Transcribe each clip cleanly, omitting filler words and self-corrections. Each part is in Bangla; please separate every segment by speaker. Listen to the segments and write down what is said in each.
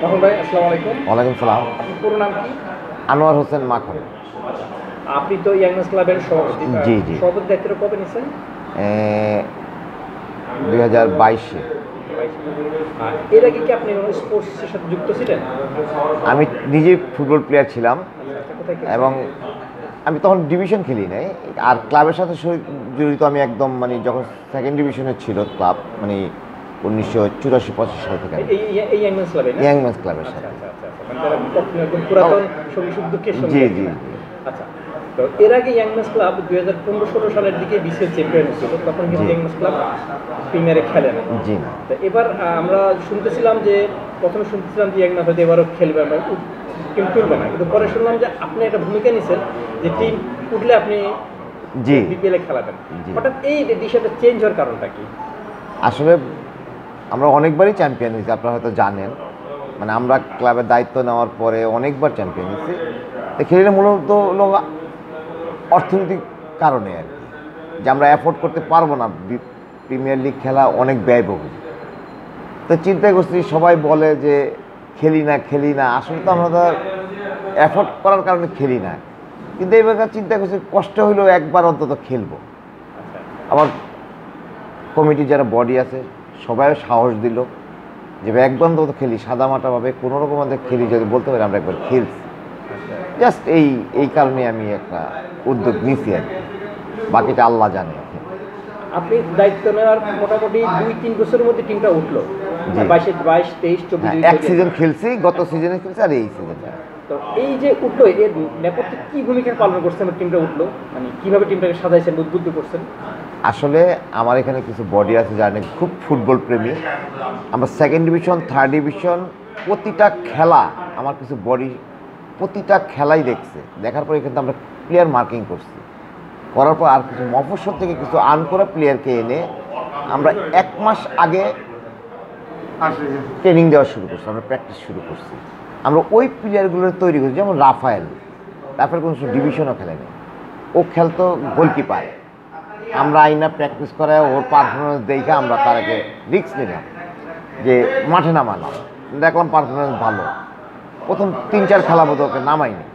Speaker 1: মাখন ভাই, আসসালামু আলাইকুম।
Speaker 2: ওয়ালাইকুম সালাম।
Speaker 1: আপনার পুরো নাম কি?
Speaker 2: আনোয়ার হোসেন মাখন।
Speaker 1: আপনি তো ইয়াংম্যানস ক্লাবের সভাপতি।
Speaker 2: জি জি।
Speaker 1: সভাপতির দায়িত্বটা কবে নিয়েছেন?
Speaker 2: 2022-এ।
Speaker 1: এর আগে কি আপনি কোনো স্পোর্টসের সাথে যুক্ত ছিলেন?
Speaker 2: আমি নিজে ফুটবল প্লেয়ার ছিলাম
Speaker 1: কোথায় খেলছেন?
Speaker 2: এবং আমি তখন ডিভিশন খেলি নাই। আর ক্লাবের সাথে জড়িত আমি একদম মানে যখন সেকেন্ড ডিভিশনে ছিল ক্লাব, মানে 1984-85 সাল থেকে
Speaker 1: এই ইয়াংম্যানস ক্লাবে না?
Speaker 2: ইয়াং ম্যানস ক্লাবের
Speaker 1: আচ্ছা
Speaker 2: সাথে।
Speaker 1: আচ্ছা আচ্ছা আচ্ছা। মানে তারা একদম পুরাতন সঙ্গী সুখ-দুঃখের সঙ্গী।
Speaker 2: জি জি।
Speaker 1: আচ্ছা। তো এর আগে ইয়াংম্যানস ক্লাব 2015-16 সালের দিকে বিসিএল চ্যাম্পিয়ন হয়েছিল। তখন কিন্তু
Speaker 2: জি।
Speaker 1: ইয়াংম্যানস ক্লাব প্রিমিয়ারে খেলে না।
Speaker 2: জি না।
Speaker 1: তো এবার আমরা শুনতেছিলাম যে প্রথমে শুনতেছিলাম যে ইয়াংম্যানস হয়তো এবারও খেলবে, আমরা টিম তুলবে না, কিন্তু পরে শুনলাম যে আপনি একটা ভূমিকা নিয়েছেন যে টিম উঠলে আপনি
Speaker 2: জি
Speaker 1: বিপিএলে খেলাবেন।
Speaker 2: জি।
Speaker 1: হঠাৎ এই ডিসিশনটা চেঞ্জ হওয়ার কারণটা কি?
Speaker 2: আসলে আমরা অনেকবারই চ্যাম্পিয়ন হয়েছি, আপনারা হয়তো জানেন। মানে আমরা ক্লাবের দায়িত্ব নেওয়ার পরে অনেকবার চ্যাম্পিয়ন হয়েছি। তো খেলে মূলত হলো অর্থনৈতিক কারণে আর কি, যে আমরা অ্যাফোর্ড করতে পারবো না প্রিমিয়ার লিগ খেলা, অনেক ব্যয়বহুল। তো চিন্তা করছি, সবাই বলে যে খেলি না খেলি না, আসলে তো আমরা তো অ্যাফোর্ড করার কারণে খেলি না। কিন্তু এইবার চিন্তা করছি কষ্ট হইলেও একবার অন্তত খেলবো। আমার কমিটির যারা বডি আছে সবাই সাহস দিল যে একবার অন্তত খেলি, সাদামাটাভাবে কোনো রকম আমাদের খেলি, যদি বলতে পারি আমরা একবার খেলছি। জাস্ট এই কারণে আমি একটা উদ্যোগ নিয়েছি আর কি, বাকিটা আল্লাহ জানে।
Speaker 1: আপনি দায়িত্ব নেওয়ার মোটামুটি 2-3 বছরের মধ্যে টিমটা উঠলো। 22, 23, 24
Speaker 2: এক সিজন খেলছি, গত সিজনে খেলছি আর এই সিজনে।
Speaker 1: তো এই যে উঠলো, এর নেপথ্যে কি ভূমিকা পালন করছেন টিমটা উঠলো? মানে কিভাবে টিমটাকে সাজাইছেন, উদ্বুদ্ধ করছেন?
Speaker 2: আসলে আমার এখানে কিছু বডি আছে যারা নাকি খুব ফুটবল প্রেমী। আমরা সেকেন্ড ডিভিশন, থার্ড ডিভিশন প্রতিটা খেলা, আমার কিছু বডি প্রতিটা খেলাই দেখছে। দেখার পরে কিন্তু আমরা প্লেয়ার মার্কিং করছি, করার পর আর কিছু মফস্বল থেকে কিছু আর্ন করা প্লেয়ারকে এনে আমরা 1 মাস আগে ট্রেনিং দেওয়া শুরু করছি, আমরা প্র্যাকটিস শুরু করছি। আমরা ওই প্লেয়ারগুলো তৈরি করছি, যেমন রাফায়েল কোনো ডিভিশনও খেলেনি, ও খেলতো গোলকিপার। আমরা আইনা প্র্যাকটিস করায় ওর পারফরমেন্স দেখে আমরা তারাকে রিস্ক নিলাম যে মাঠে নামালাম, দেখলাম পারফরমেন্স ভালো। প্রথম 3-4 খেলা বোধ ওকে নামাইনি,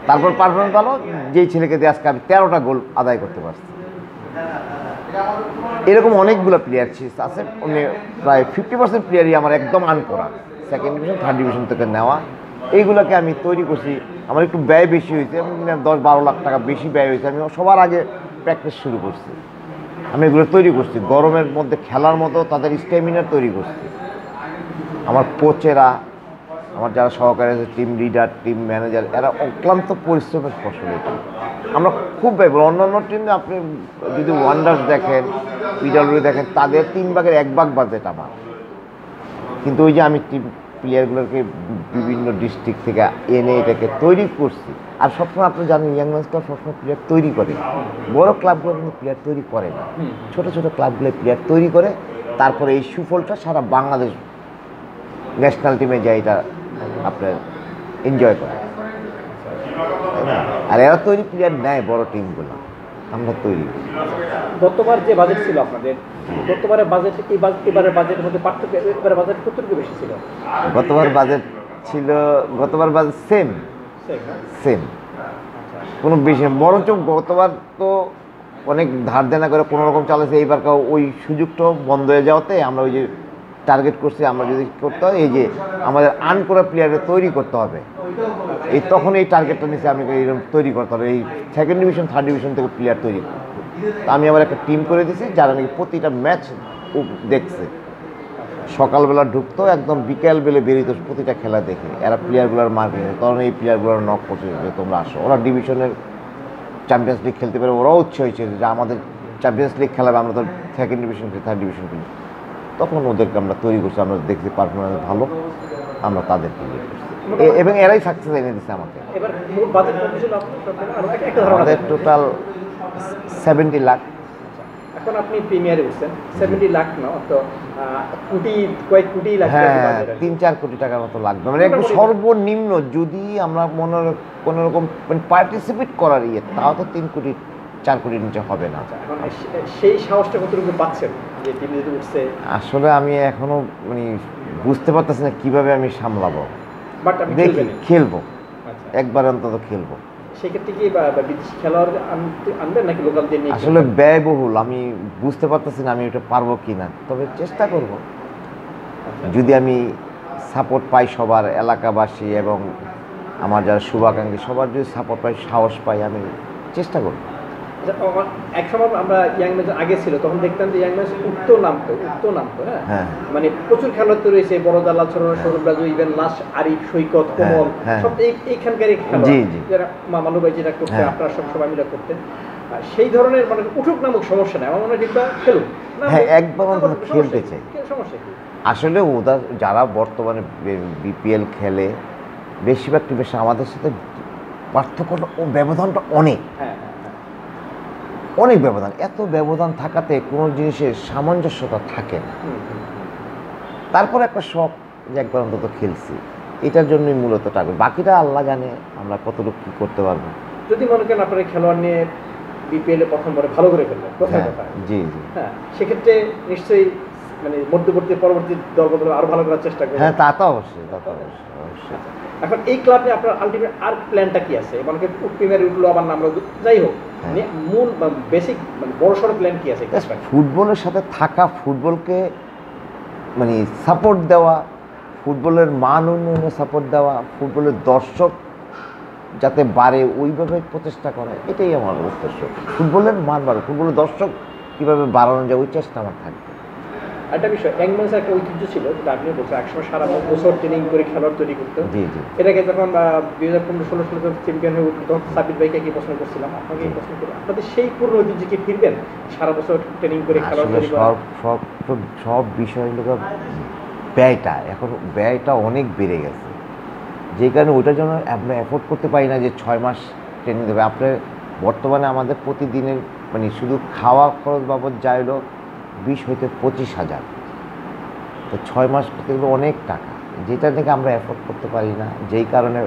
Speaker 2: তারপর পারফরমেন্স ভালো, যেই ছেলেকে দিয়ে আজকে আমি 13টা গোল আদায় করতে পারছি। এরকম অনেকগুলো প্লেয়ার আছে, প্রায় 50% প্লেয়ারই আমার একদম আনকরা, সেকেন্ড ডিভিশন, থার্ড ডিভিশন থেকে নেওয়া। এইগুলোকে আমি তৈরি করছি। আমার একটু ব্যয় বেশি হয়েছে, 10-12 লাখ টাকা বেশি ব্যয় হয়েছে। আমি সবার আগে প্র্যাকটিস শুরু করছি, আমি এগুলো তৈরি করছি, গরমের মধ্যে খেলার মতো তাদের স্ট্যামিনার তৈরি করছি। আমার কোচেরা, আমার যারা সহকারী আছে, টিম লিডার, টিম ম্যানেজার, এরা অক্লান্ত পরিশ্রমের ফসল। আমরা খুব ব্যয়, অন্যান্য টিমে আপনি যদি ওয়ান্ডার্স দেখেন, পিডাব্লিউ দেখেন, তাদের 3 ভাগের 1 ভাগ বাজেট আমার। কিন্তু ওই যে আমি টিম প্লেয়ারগুলোকে বিভিন্ন ডিস্ট্রিক্ট থেকে এনে এটাকে তৈরি করছি। আর সবসময় আপনি জানেন ইয়াংম্যানস ক্লাব সবসময় প্লেয়ার তৈরি করে, বড় ক্লাবগুলো কিন্তু প্লেয়ার তৈরি করে না, ছোটো ছোটো ক্লাবগুলো প্লেয়ার তৈরি করে। তারপরে এই সুফলটা সারা বাংলাদেশ ন্যাশনাল টিমে যায়, এটা আপনার এনজয় করে, তাই না? আর এরা তৈরি প্লেয়ার নেয় বড় টিমগুলো, আমরা তৈরি।
Speaker 1: গতবার যে বাজেট ছিল আপনাদের, গতবারের বাজেট এবারের বাজেটের মধ্যে পার্থক্য, এবারের বাজেট কতটুকু বেশি ছিল?
Speaker 2: গতবার বাজেট সেম, কোনো বেশি, বরঞ্চ গতবার তো অনেক ধার দেনা করে কোনো রকম চালাচ্ছে। এইবার ওই সুযোগটাও বন্ধ হয়ে যাওয়াতে আমরা ওই যে টার্গেট করছি, আমরা যদি করতে হয় এই যে আমাদের আর্ন করা প্লেয়ারে তৈরি করতে হবে, তখন এই টার্গেটটা নিচে আমি এইরকম তৈরি করতে হবে, এই সেকেন্ড ডিভিশন, থার্ড ডিভিশন থেকে প্লেয়ার তৈরি করতে। তা আমি আবার একটা টিম করে দিয়েছি যারা নাকি প্রতিটা ম্যাচ দেখছে, সকালবেলা ঢুকতো, একদম বিকেলবেলা বেরিত, প্রতিটা খেলা দেখে এরা প্লেয়ারগুলোর মার্কিং, কারণ এই প্লেয়ারগুলোর নক করছে যে তোমরা আসো। ওরা ডিভিশনের চ্যাম্পিয়ন্স লিগ খেলতে পারে, ওরাও উৎসাহ হয়েছে যে আমাদের চ্যাম্পিয়ন্স লিগ খেলাবে, আমরা তো সেকেন্ড ডিভিশন খেলি, থার্ড ডিভিশন খেলি। তখন ওদেরকে আমরা তৈরি করছি, আমরা দেখছি পারফরমেন্স ভালো, আমরা তাদেরকে ইয়ে করছি, এবং এরাই সাকসেস এনে দিচ্ছে আমাকে। আমাদের টোটাল 70 লাখ।
Speaker 1: এখন আপনি প্রিমিয়ারে উঠছেন, 70 লাখ না তো কয়েক কোটি লাখ।
Speaker 2: হ্যাঁ, 3-4 কোটি টাকার মতো লাগবে, মানে একটু সর্বনিম্ন যদি আমরা কোনো রকম পার্টিসিপেট করার তাও তো 3 কোটি 4 কোটির নিচে হবে না।
Speaker 1: এখন সেই সাহসটা কতটুকু পাচ্ছেন যে টিম যদি উঠছে?
Speaker 2: আসলে আমি এখনো মানে বুঝতে পারতেছি না কিভাবে আমি সামলাবো।
Speaker 1: বাট আমি
Speaker 2: দেখি খেলবো, একবার অন্তত খেলবো।
Speaker 1: সেক্ষেত্রে কি বিদেশি খেলোয়াড় আনবেন নাকি লোকালদের নিয়ে?
Speaker 2: আসলে ব্যয়বহুল, আমি বুঝতে পারতেছি না আমি এটা পারবো কি না, তবে চেষ্টা করব। যদি আমি সাপোর্ট পাই সবার, এলাকাবাসী এবং আমার যারা শুভাকাঙ্ক্ষী সবার যদি সাপোর্ট পাই, সাহস পাই, আমি চেষ্টা করব।
Speaker 1: এক সময় আমরা ইয়াং ম্যাচ আগে ছিল, তখন দেখতাম যে ইয়াং ম্যাচ উঠতেও নামতো। হ্যাঁ, মানে প্রচুর খেলোয়াড় তো রয়েছে, বড় দালাল, সৌরভ রাজু, ইভেন লাস্ট আরিফ, সৈকত, কোমল, সব এইখানকারই খেলোয়াড় যারা মামালু ভাই যেটা করতেন, আপনারা সব সবাই মিলে করতেন। সেই ধরনের মানে উঠুক নামুক সমস্যা নেই, আমার মনে হয় যেটা খেলুক।
Speaker 2: হ্যাঁ, একবার খেলতে চাই।
Speaker 1: সমস্যা কি আসলে
Speaker 2: ওদের যারা বর্তমানে বিপিএল খেলে বেশিরভাগ টিমের আমাদের সাথে পার্থক্যটা ও ব্যবধানটা অনেক, অনেক ব্যবধান। এত ব্যবধান থাকাতে কোনো জিনিসের সামঞ্জস্যতা থাকে না। তারপর একটা শখ যে একবার অন্তত খেলছি, এটার জন্যই মূলত টাকা। বাকিটা আল্লাহ জানে আমরা কতটুকু কী করতে পারবো।
Speaker 1: যদি মনে করেন আপনার খেলোয়াড় নিয়ে বিপিএলে প্রথমবারে ভালো করে ফেলবেন,
Speaker 2: জি জি,
Speaker 1: হ্যাঁ, সেক্ষেত্রে নিশ্চয়ই মানে মধ্যবর্তী পরবর্তী দলগুলো আরো ভালো করার চেষ্টা করবে।
Speaker 2: হ্যাঁ, তা তো অবশ্যই, তা তো অবশ্যই।
Speaker 1: এখন এই ক্লাবে আপনার আলটিমেট আর প্ল্যানটা কি আছে? মানে প্রিমিয়ার উঠলো আবার নামলো, যাই হোক, মূল বেসিক মানে বড় সড়ো প্ল্যান কি আছে?
Speaker 2: ফুটবলের সাথে থাকা, ফুটবলকে মানে সাপোর্ট দেওয়া, ফুটবলের মান উন্নয়নে সাপোর্ট দেওয়া, ফুটবলের দর্শক যাতে বাড়ে ওইভাবে প্রচেষ্টা করা, এটাই আমার উদ্দেশ্য। ফুটবলের মান বাড়ে, ফুটবলের দর্শক কীভাবে বাড়ানো যায় ওই চেষ্টা আমার থাকবে।
Speaker 1: একটা বিষয়, ইয়াংম্যানসের একটা ঐতিহ্য ছিল যেটা আপনি বলছেন, একসময় সারা বছর ট্রেনিং করে খেলোয়াড় তৈরি করতো। এটাকে যখন 2015-16 সালে চ্যাম্পিয়ন হয়ে উঠলো, তখন সাবির ভাইকে কি প্রশ্ন করছিলাম, আপনাকে এই প্রশ্ন করি, আপনাদের সেই পুরনো ঐতিহ্যে ফিরবেন সারা বছর ট্রেনিং করে খেলোয়াড় তৈরি করা?
Speaker 2: সব বিষয়গুলো ব্যয়টা, এখন ব্যয়টা অনেক বেড়ে গেছে, যেই কারণে ওইটার জন্য আমরা অ্যাফোর্ড করতে পারি না যে 6 মাস ট্রেনিং দেবে। আপনার বর্তমানে আমাদের প্রতিদিনের মানে শুধু খাওয়া খরচ বাবদ যা হলো 20 হইতে 25,000, তো 6 মাস এগুলো অনেক টাকা, যেটা থেকে আমরা অ্যাফোর্ড করতে পারি না, যেই কারণে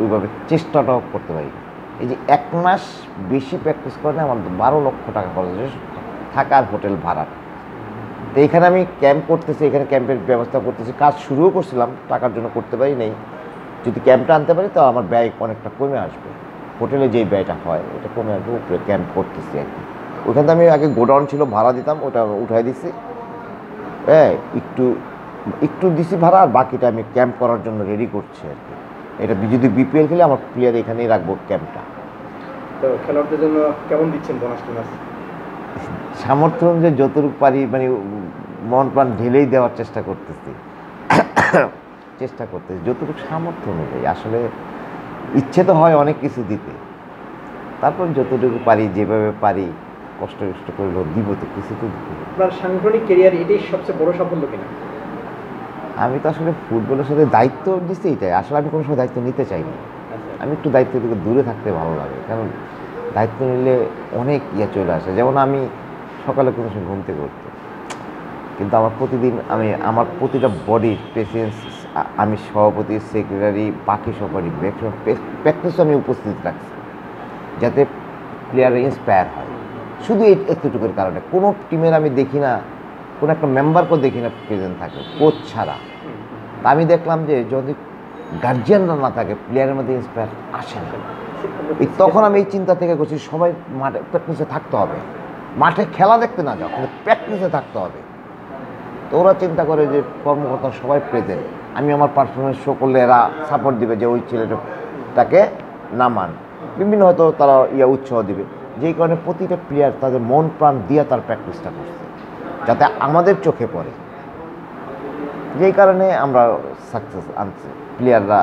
Speaker 2: ওইভাবে চেষ্টাটাও করতে পারি না। এই যে 1 মাস বেশি প্র্যাকটিস করে আমাদের 12 লক্ষ টাকা খরচ হচ্ছে থাকার হোটেল ভাড়া। তো এখানে আমি ক্যাম্প করতেছি, এখানে ক্যাম্পের ব্যবস্থা করতেছি, কাজ শুরুও করছিলাম, টাকার জন্য করতে পারি নাই। যদি ক্যাম্পটা আনতে পারি তো আমার ব্যয় অনেকটা কমে আসবে, হোটেলে যেই ব্যয়টা হয় ওটা কমে আসবে। উপরে ক্যাম্প করতেছি আর কি। ওইখানে আমি আগে গোডাউন ছিল, ভাড়া দিতাম, ওটা উঠাই দিছি, হ্যাঁ, একটু দিছি ভাড়া, আর বাকিটা আমি ক্যাম্প করার জন্য রেডি করছি আর কি। এটা যদি বিপিএল খেলে আমার প্লেয়ার এখানেই রাখবো ক্যাম্পটা।
Speaker 1: তো খেলোয়াড়দের জন্য কেমন দিচ্ছেন বোনাস টোনাস?
Speaker 2: সামর্থ্য অনুযায়ী যতটুকু পারি মানে মন প্রাণ ঢেলেই দেওয়ার চেষ্টা করতেছি যতটুকু সামর্থ্য অনুযায়ী। আসলে ইচ্ছে তো হয় অনেক কিছু দিতে, তারপর যতটুকু পারি, যেভাবে পারি কষ্ট করে দিব, তো কিছু তো দিতে।
Speaker 1: আপনার সাংগঠনিক ক্যারিয়ার এটাই সবচেয়ে বড় সাফল্য কিনা?
Speaker 2: আমি তো আসলে ফুটবলের সাথে দায়িত্ব দিচ্ছি, এটাই আসলে। আমি কোনো সময় দায়িত্ব নিতে চাই না, আমি একটু দায়িত্ব থেকে দূরে থাকতে ভালো লাগে, কারণ দায়িত্ব নিলে অনেক চলে আসে। যেমন আমি সকালে কোনো সময় ঘুম থেকে উঠতে, কিন্তু আমার প্রতিদিন আমার প্রতিটা বডির প্রেসিডেন্স, আমি সভাপতি, সেক্রেটারি, বাকি সবারই প্র্যাকটিসও আমি উপস্থিত রাখছি, যাতে প্লেয়াররা ইন্সপায়ার হয়। শুধু এতটুকুর কারণে কোনো টিমের আমি দেখি না, কোনো একটা মেম্বারকেও দেখি না প্রেজেন্ট থাকে, কোচ ছাড়া। তা আমি দেখলাম যে যদি গার্জিয়ানরা না থাকে, প্লেয়ারের মধ্যে ইন্সপায়ার আসে না। তখন আমি এই চিন্তা থেকে করছি সবাই মাঠে প্র্যাকটিসে থাকতে হবে, মাঠে খেলা দেখতে না যাও, কিন্তু প্র্যাকটিসে থাকতে হবে। তো ওরা চিন্তা করে যে কর্মকর্তা সবাই প্রেজেন্ট, আমি আমার পারফরমেন্স শো করলে এরা সাপোর্ট দিবে যে ওই ছেলেটাকে নামান, বিভিন্ন হয়তো তারা উৎসাহ দিবে, যেই কারণে প্রতিটা প্লেয়ার তাদের মন প্রাণ দিয়ে তার প্র্যাকটিসটা করছে, যাতে আমাদের চোখে পড়ে। যেই কারণে আমরা সাকসেস আনছি, প্লেয়াররা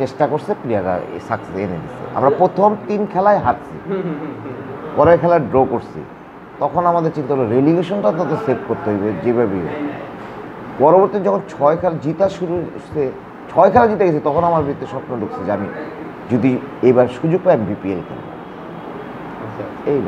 Speaker 2: চেষ্টা করছে, প্লেয়াররা সাকসেস এনে দিচ্ছে। আমরা প্রথম 3 খেলায় হারছি, পরের খেলায় ড্র করছি, তখন আমাদের চিন্তা হলো রেলিগেশনটা তো সেভ করতে হইবে যেভাবেই। পরবর্তী যখন 6 খেলা জিতা শুরু হচ্ছে, 6 খেলা জিতে গেছে, তখন আমার ভিতরে স্বপ্ন ঢুকছে যে আমি যদি এবার সুযোগ পাই বিপিএল খেলব। এই